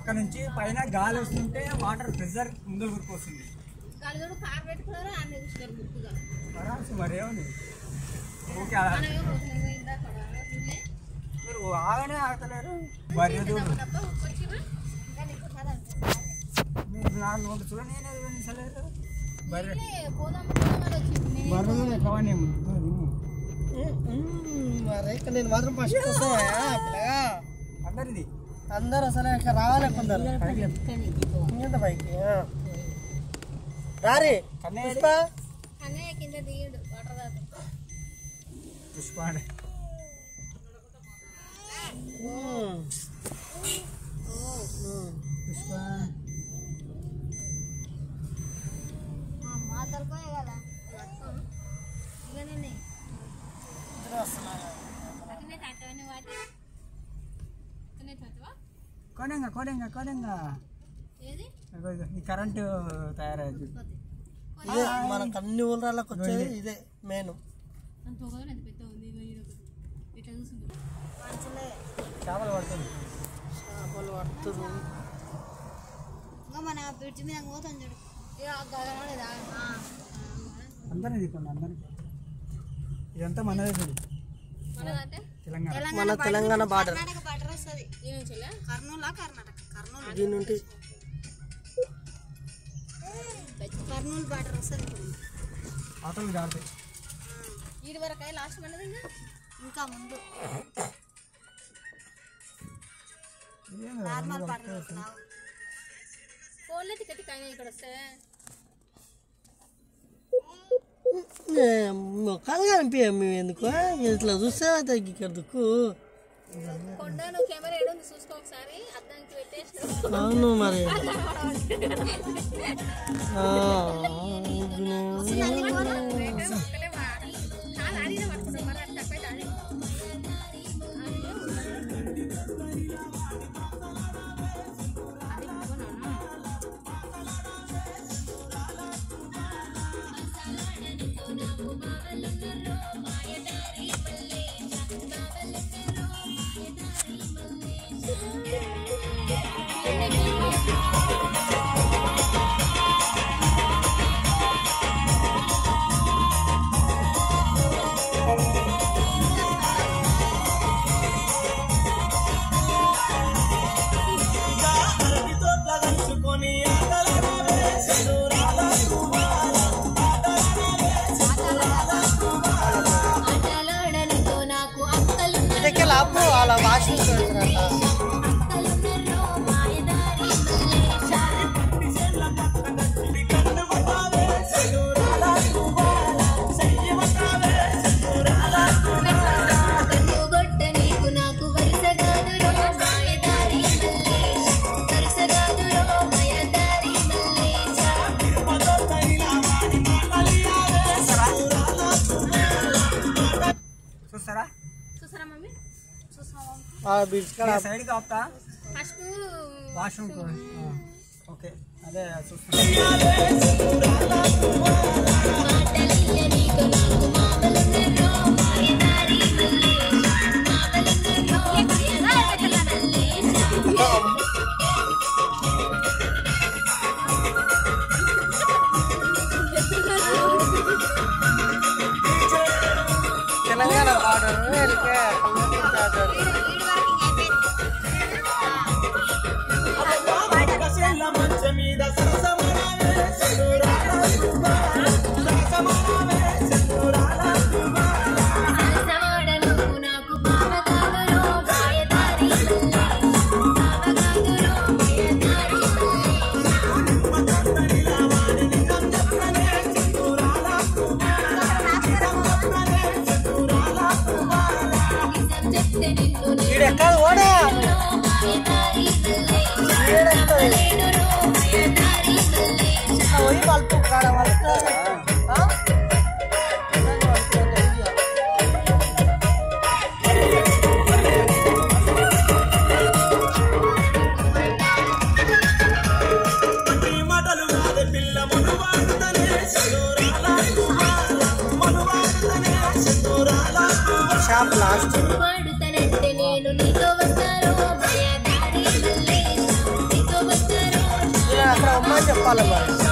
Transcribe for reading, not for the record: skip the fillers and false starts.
అక్కడ నుంచి పైన గాలి వస్తుంటే వాటర్ ప్రెషర్ ముందు వస్తుంది. మరేముంది ఓకే మీరు ఆగనే ఆగలేరు. బర్రె మీరు నా నోటి చూడ నేనేసలేరు. బర్రె బర్రె కావాలి నేను మాత్రం ఫస్ట్ అందరిది అందరు అసలు రావాలి కొందరు ఇంత పైకి రారి పుష్ప పుష్ప పుష్ప కొనంగా కొనంగా కొనంగా ఈ కరెంటు తయారయ్యేది ఇదే మనకు అన్ని ఊళ్ళకి వచ్చేది ఇదే మెయిన్. చేపలు పడుతుంది చేపలు పడుతుంది మన బ్రిడ్జ్ మీద పోతాం చూడు అందరినీ తీసుకోండి అందరినీ. ఇదంతా మనదే చూడు మన తెలంగాణ బార్డర్ వస్తుంది కర్నూలు దీని నుండి కర్నూలు బార్డర్ వస్తుంది. ఆటోలు దాడుతాయి ఇది వరకు లాస్ట్ మనది ఇంకా ముందు నార్మల్ బార్డర్ ఫోన్లో టికెట్ అయినా ఇక్కడ వస్తే మొక్కలు కనిపించాం మేము ఎందుకు ఇట్లా చూస్తే తగ్గికడుకు. అవును మరి అలా వాషింగ్ చూస్తారా మమ్మీ సైడ్కి ఆపుతా ఫస్ట్ వాష్రూమ్ ఓకే అదే చూస్తాను. తెలంగాణ బార్డర్ మీద పాలపాడు